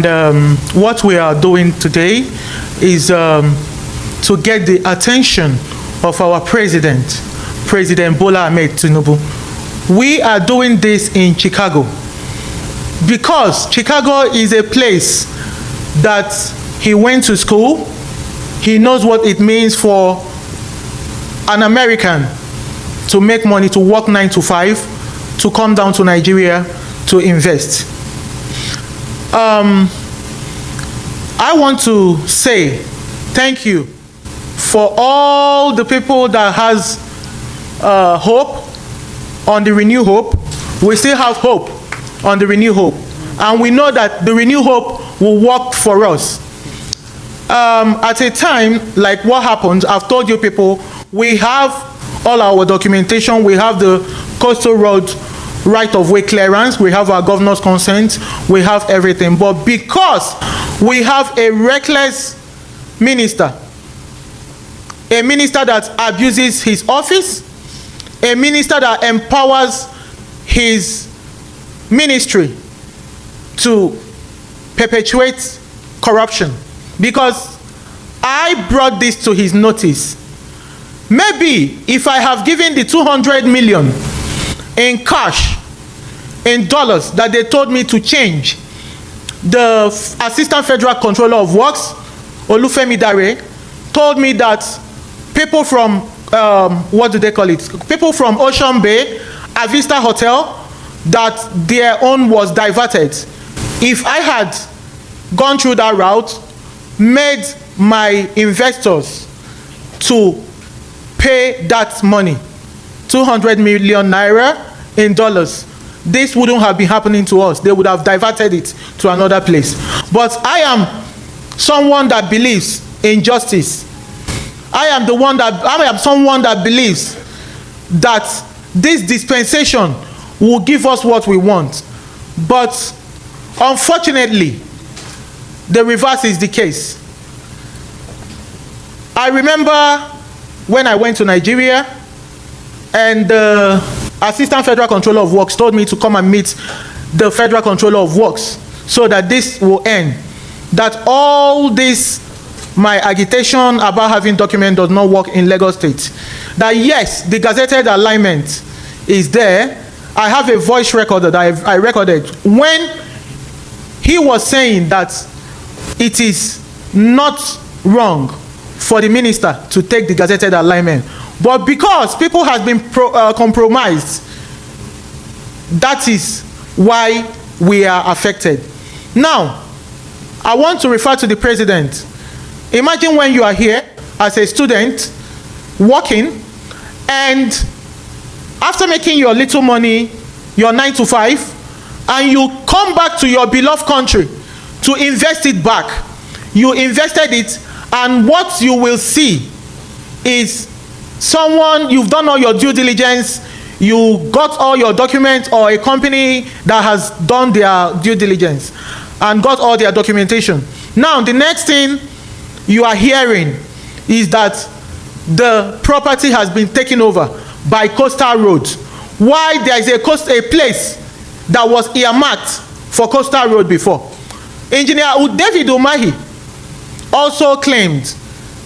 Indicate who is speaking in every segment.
Speaker 1: And what we are doing today is to get the attention of our president, President Bola Ahmed Tinubu. We are doing this in Chicago because Chicago is a place that he went to school. He knows what it means for an American to make money, to work 9 to 5, to come down to Nigeria to invest. I want to say thank you for all the people that has hope on the Renew Hope. We still have hope on the Renew Hope, and we know that the Renew Hope will work for us. At a time like what happened, I've told you people, we have all our documentation, we have the coastal road right-of-way clearance, we have our governor's consent, we have everything. But because we have a reckless minister, a minister that abuses his office, a minister that empowers his ministry to perpetuate corruption, because I brought this to his notice. Maybe if I have given the 200 million in cash, in dollars, that they told me to change, the Assistant Federal Controller of Works, Olufemi Dare, told me that people from, what do they call it? People from Ocean Bay, Avista Hotel, that their own was diverted. If I had gone through that route, made my investors to pay that money, 200 million naira in dollars, this wouldn't have been happening to us. They would have diverted it to another place. But I am someone that believes in justice. I am someone that believes that this dispensation will give us what we want. But unfortunately, the reverse is the case. I remember when I went to Nigeria, and the Assistant Federal Controller of Works told me to come and meet the Federal Controller of Works so that this will end. That all this, my agitation about having documents does not work in Lagos State. That yes, the gazetted alignment is there. I have a voice recorder that I recorded when he was saying that it is not wrong for the minister to take the gazetted alignment. But because people have been compromised, that is why we are affected. Now, I want to refer to the president. Imagine when you are here as a student, working, and after making your little money, your 9 to 5, and you come back to your beloved country to invest it back. You invested it, and what you will see is someone, you've done all your due diligence, you got all your documents, or a company that has done their due diligence and got all their documentation. Now, the next thing you are hearing is that the property has been taken over by Coastal Road. Why there is a place that was earmarked for Coastal Road before. Engineer David Umahi also claimed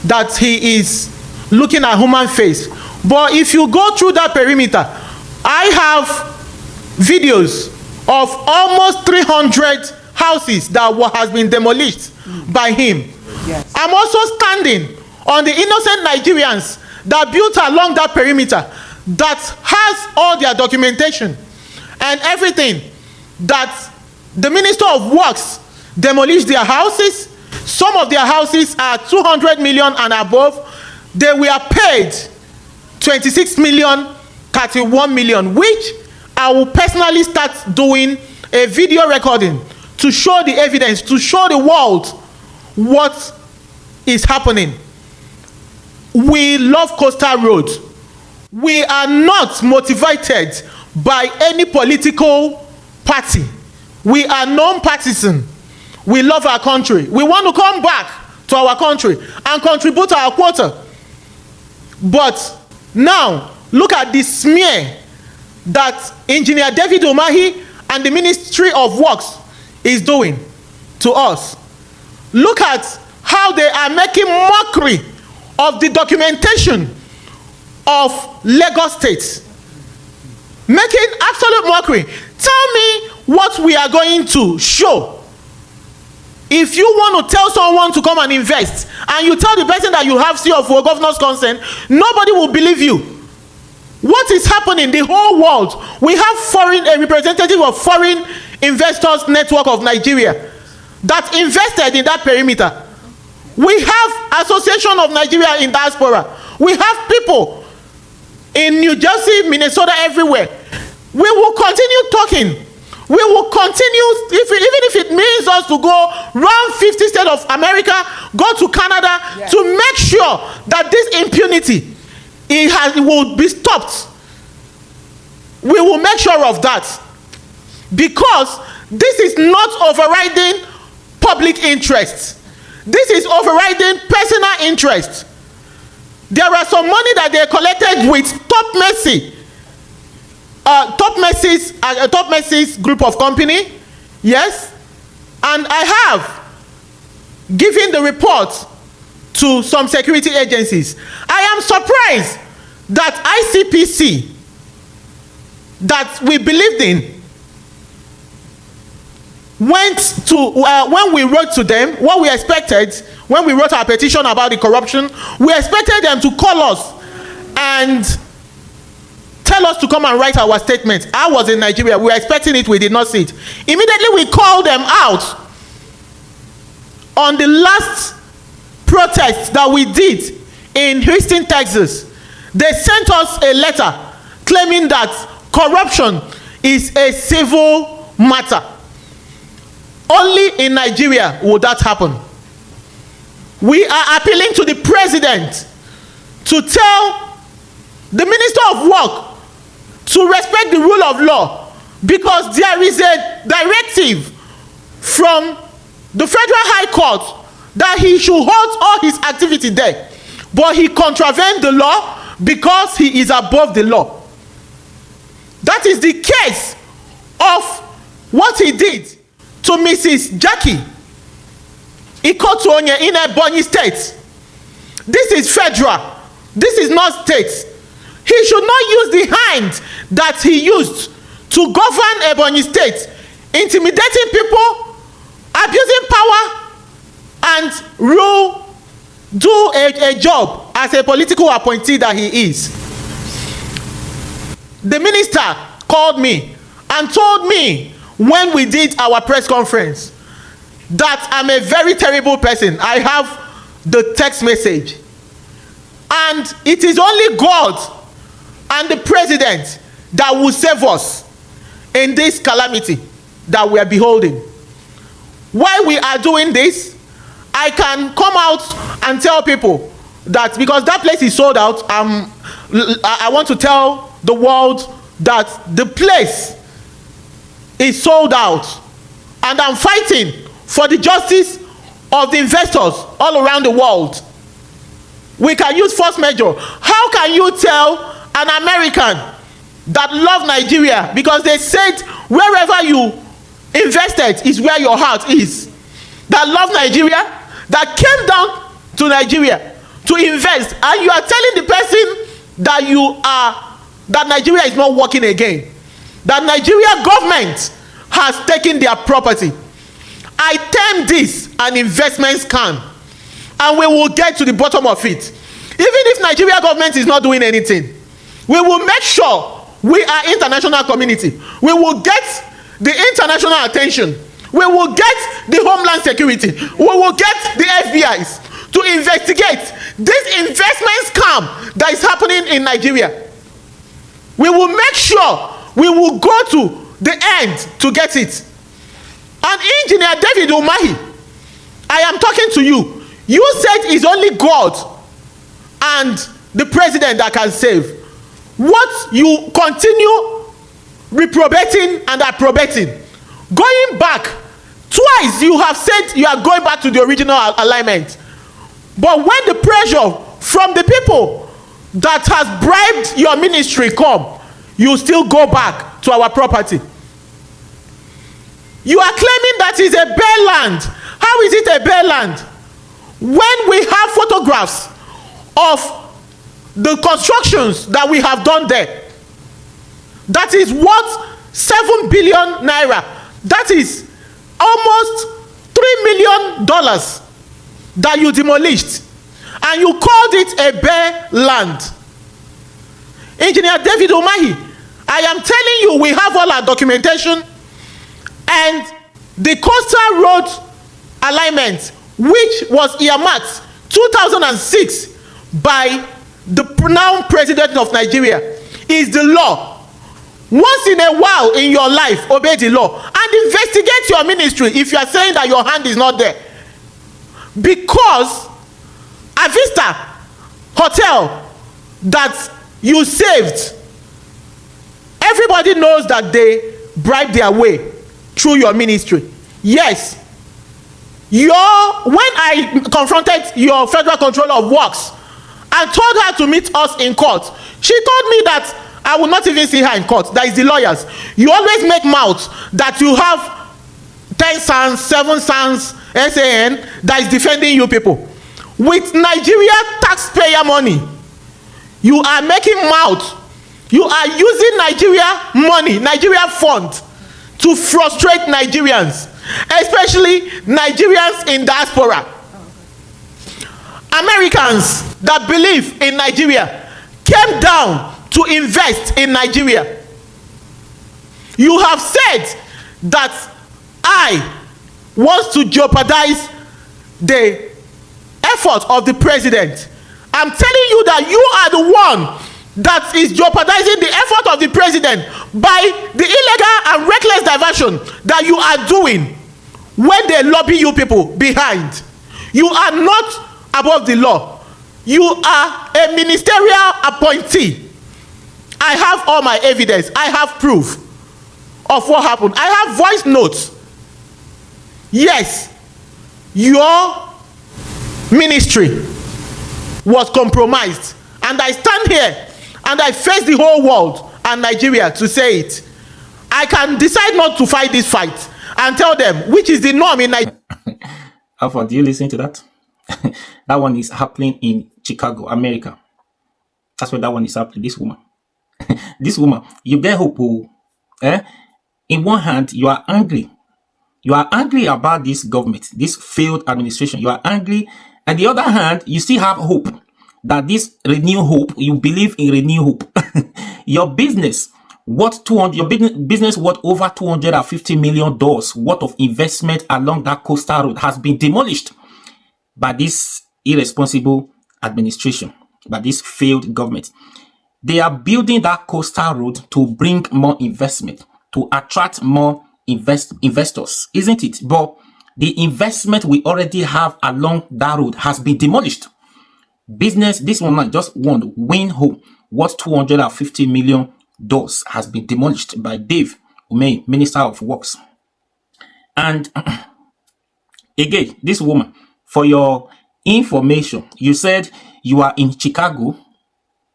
Speaker 1: that he is looking at human face. But if you go through that perimeter, I have videos of almost 300 houses that has been demolished by him. Yes. I'm also standing on the innocent Nigerians that built along that perimeter that has all their documentation and everything, that the Minister of Works demolished their houses. Some of their houses are 200 million and above. They were paid 26 million, 31 million, which I will personally start doing a video recording to show the evidence, to show the world what is happening. We love Coastal Road. We are not motivated by any political party. We are non-partisan. We love our country. We want to come back to our country and contribute our quota. But now, look at the smear that Engineer David Umahi and the Ministry of Works is doing. to us. Look at how they are making mockery of the documentation of Lagos State. Making absolute mockery. Tell me what we are going to show. If you want to tell someone to come and invest, and you tell the person that you have CFO, governor's consent, nobody will believe you. What is happening? The whole world, we have a representative of Foreign Investors Network of Nigeria that invested in that perimeter. We have Association of Nigeria in Diaspora. We have people in New Jersey, Minnesota, everywhere. We will continue talking. We will continue, even if it means us to go around 50 states of America, go to Canada, yes, to make sure that this impunity it will be stopped. We will make sure of that, because this is not overriding public interest. This is overriding personal interest. There are some money that they collected with Top Mercy's group of company, yes, and I have given the report to some security agencies. I am surprised that ICPC, that we believed in, went to, when we wrote to them, what we expected, when we wrote our petition about the corruption, we expected them to call us and tell us to come and write our statement. I was in Nigeria. We were expecting it. We did not see it. Immediately, we called them out on the last protest that we did in Houston, Texas. They sent us a letter claiming that corruption is a civil matter. Only in Nigeria would that happen. We are appealing to the president to tell the Minister of Work to respect the rule of law, because there is a directive from the Federal High Court that he should hold all his activity there, but he contravened the law because he is above the law. That is the case of what he did to Mrs. Jackie Ikotuonye in Ebonyi State. This is federal. This is not state. He should not use the hand that he used to govern Ebonyi State, intimidating people, abusing power, and do a job as a political appointee that he is. The minister called me and told me when we did our press conference that I'm a very terrible person. I have the text message. And it is only God and the president that will save us in this calamity that we are beholding. While we are doing this, I can come out and tell people that because that place is sold out, I want to tell the world that the place is sold out, and I'm fighting for the justice of the investors all around the world. We can use force majeure. How can you tell an American that love Nigeria, because they said wherever you invested is where your heart is, that love Nigeria, that came down to Nigeria to invest, and you are telling the person that Nigeria is not working again, that Nigeria government has taken their property? I term this an investment scam, and we will get to the bottom of it. Even if Nigeria government is not doing anything, we will make sure we are international community. We will get the international attention. We will get the Homeland Security. We will get the FBIs to investigate this investment scam that is happening in Nigeria. We will make sure we will go to the end to get it. And Engineer David Umahi, I am talking to you. You said it's only God and the president that can save. What you continue reprobating and approbating, going back twice, you have said you are going back to the original alignment. But when the pressure from the people that has bribed your ministry come, you still go back to our property. You are claiming that is a bare land. How is it a bare land when we have photographs of the constructions that we have done there? That is worth 7 billion naira. That is almost $3 million that you demolished, and you called it a bare land. Engineer David Umahi, I am telling you, we have all our documentation, and the coastal road alignment, which was earmarked 2006 by the now president of Nigeria, is the law. Once in a while in your life, obey the law and investigate your ministry if you are saying that your hand is not there. Because Avista Hotel that you saved, everybody knows that they bribed their way through your ministry. Yes. When I confronted your federal controller of works and told her to meet us in court, she told me that I will not even see her in court. That is the lawyers. You always make mouth that you have 10 sons, 7 sons, SAN that is defending you people. With Nigeria taxpayer money, you are making mouth. You are using Nigeria money, Nigeria fund, to frustrate Nigerians, especially Nigerians in diaspora. Americans that believe in Nigeria came down to invest in Nigeria. You have said that I want to jeopardize the effort of the president. I'm telling you that you are the one that is jeopardizing the effort of the president by the illegal and reckless diversion that you are doing when they lobby you people behind. You are not above the law. You are a ministerial appointee. I have all my evidence. I have proof of what happened. I have voice notes. Yes, your ministry was compromised, and I stand here and I face the whole world and Nigeria to say it. I can decide not to fight this fight and tell them which is the norm in Nigeria.
Speaker 2: Alpha, do you listen to that? That one is happening in Chicago, America. That's where that one is happening. This woman. This woman, you get hope. In one hand, you are angry. You are angry about this government, this failed administration. You are angry. On the other hand, you still have hope that this renew hope, you believe in renew hope. Your business, your business worth over $250 million worth of investment along that coastal road has been demolished by this irresponsible administration, by this failed government. They are building that coastal road to bring more investment, to attract more investors, isn't it? But the investment we already have along that road has been demolished. Business, this one just won Win Home, worth $250 million has been demolished by Dave Umey, Minister of Works. And again, this woman, for your information, you said you are in Chicago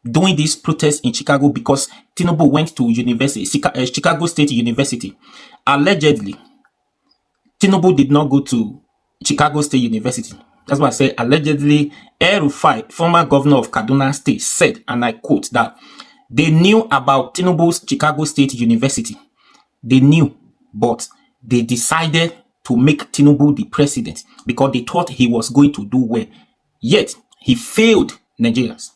Speaker 2: doing this protest in Chicago because Tinubu went to university, Chicago State University. Allegedly, Tinubu did not go to Chicago State University. That's why I say allegedly. El-Rufai, former governor of Kaduna State, said, and I quote, that they knew about Tinubu's Chicago State University. They knew, but they decided to make Tinubu the president because they thought he was going to do well. Yet, he failed Nigerians.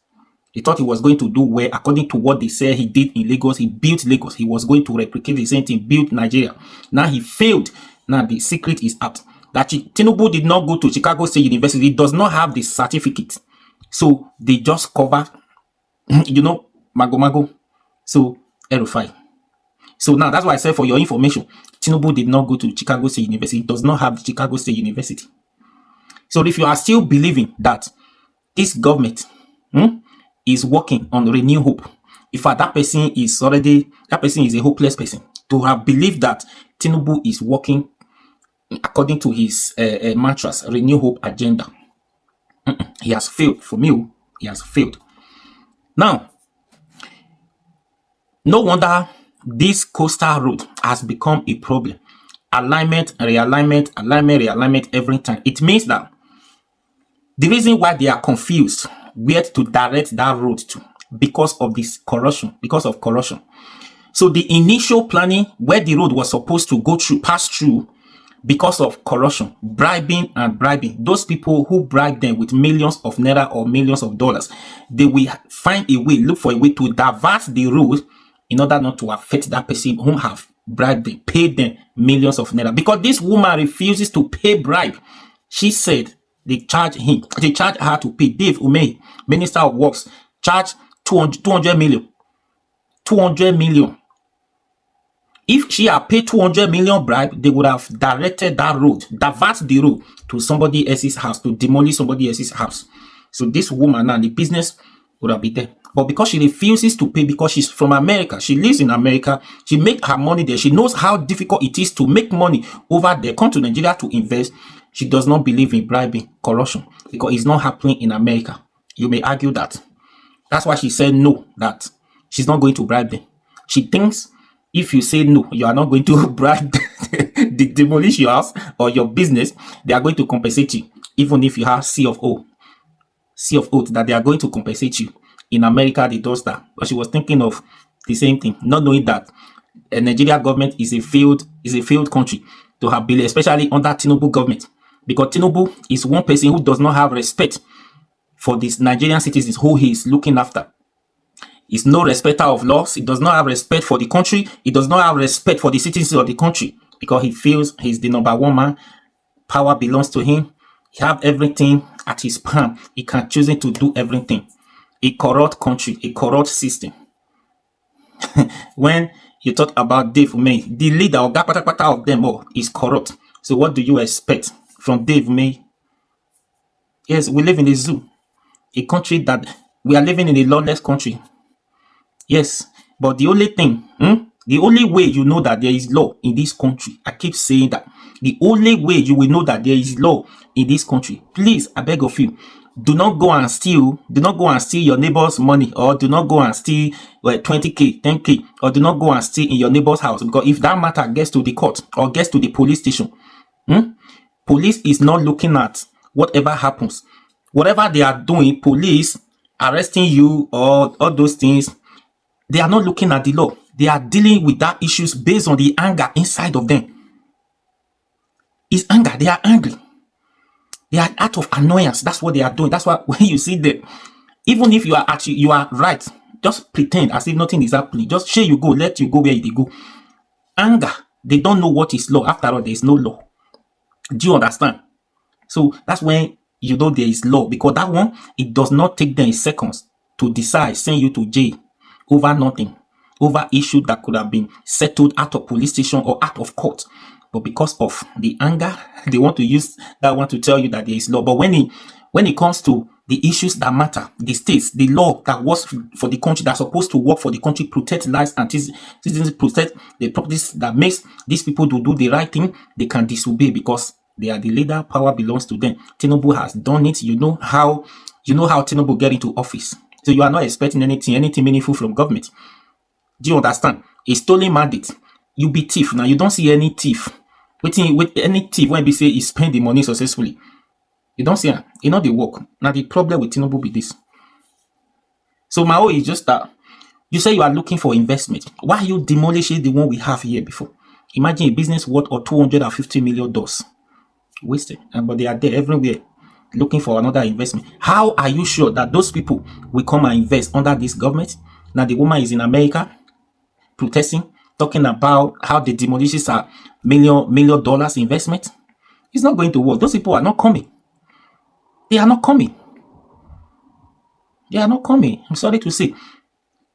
Speaker 2: They thought he was going to do well according to what they said he did in Lagos. He built Lagos. He was going to replicate the same thing, build Nigeria. Now he failed. Now the secret is out. That Tinubu did not go to Chicago State University. He does not have the certificate. So they just cover, mago. So, El-Rufai. So now that's why I said for your information, Tinubu did not go to Chicago State University. He does not have the Chicago State University. So if you are still believing that this government is working on renew hope, if that person is a hopeless person, to have believed that Tinubu is working according to his mantras, renew hope agenda, he has failed. For me, he has failed. Now, no wonder this coastal road has become a problem. alignment, realignment, alignment, realignment every time. It means that the reason why they are confused where to direct that road to, because of this corruption, because of corruption. So the initial planning where the road was supposed to go through, pass through, because of corruption, bribing and bribing, those people who bribe them with millions of naira or millions of dollars, they will find a way, look for a way to divert the road in order not to affect that person whom have bribed them, paid them millions of naira. Because this woman refuses to pay bribe. She said they charge her to pay. Dave Umeh, Minister of Works, charge 200 million. 200 million. If she had paid 200 million bribe, they would have directed that road, divert the road to somebody else's house, to demolish somebody else's house. So this woman now, the business would have been there. But because she refuses to pay, because she's from America, she lives in America, she makes her money there, she knows how difficult it is to make money over there, come to Nigeria to invest. She does not believe in bribing, corruption, because it's not happening in America. You may argue that. That's why she said no, that she's not going to bribe them. She thinks if you say no, you are not going to bribe, demolish your house or your business, they are going to compensate you, even if you have C of O that they are going to compensate you. In America, they do that. But she was thinking of the same thing, not knowing that the Nigeria government is a failed country to have been, especially under Tinubu government, because Tinubu is one person who does not have respect for these Nigerian citizens who he is looking after. He's no respecter of laws. He does not have respect for the country. He does not have respect for the citizens of the country, because he feels he's the number one man. Power belongs to him. He have everything at his palm. He can choose to do everything. A corrupt country, a corrupt system. When you talk about Dave Umeh, the leader of them all is corrupt. So what do you expect from Dave Umeh? Yes, we live in a zoo. A country that we are living in a lawless country. Yes, but the only thing, the only way you know that there is law in this country, I keep saying that, the only way you will know that there is law in this country, please, I beg of you, do not go and steal your neighbor's money, or do not go and steal 20k, 10k, or do not go and steal in your neighbor's house, because if that matter gets to the court or gets to the police station, police is not looking at whatever happens. Whatever they are doing, police arresting you or all those things, they are not looking at the law. They are dealing with that issues based on the anger inside of them. It's anger. They are angry. They are out of annoyance. That's what they are doing. That's why when you see them, even if you are right, just pretend as if nothing is happening. Just say you go, let you go where they go. Anger. They don't know what is law. After all, there is no law. Do you understand? So that's when you know there is law, because that one, it does not take them seconds to decide, send you to jail over nothing, over issue that could have been settled out of police station or out of court. But because of the anger, they want to use that one to tell you that there is law. But when it comes to the issues that matter, the states, the law that works for the country, that's supposed to work for the country, protect lives and citizens, protect the properties, that makes these people to do the right thing, they can disobey because they are the leader. Power belongs to them. Tinubu has done it. You know how Tinubu get into office. So you are not expecting anything meaningful from government. Do you understand? A stolen mandate. You be thief. Now you don't see any thief. With any thief when they say he spend the money successfully. You don't see it. You know the work. Now the problem with Tinubu be this. So my own is just that you say you are looking for investment. Why are you demolishing the one we have here before? Imagine a business worth of $250 million. Wasted. But they are there everywhere, looking for another investment. How are you sure that those people will come and invest under this government? Now the woman is in America protesting, talking about how the demolishes are million dollars investment. It's not going to work. Those people are not coming. They are not coming. They are not coming. I'm sorry to say.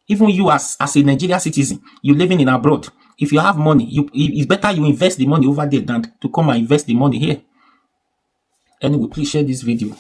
Speaker 2: Even you as a Nigerian citizen, you living in abroad, if you have money, it's better you invest the money over there than to come and invest the money here. Anyway, please share this video.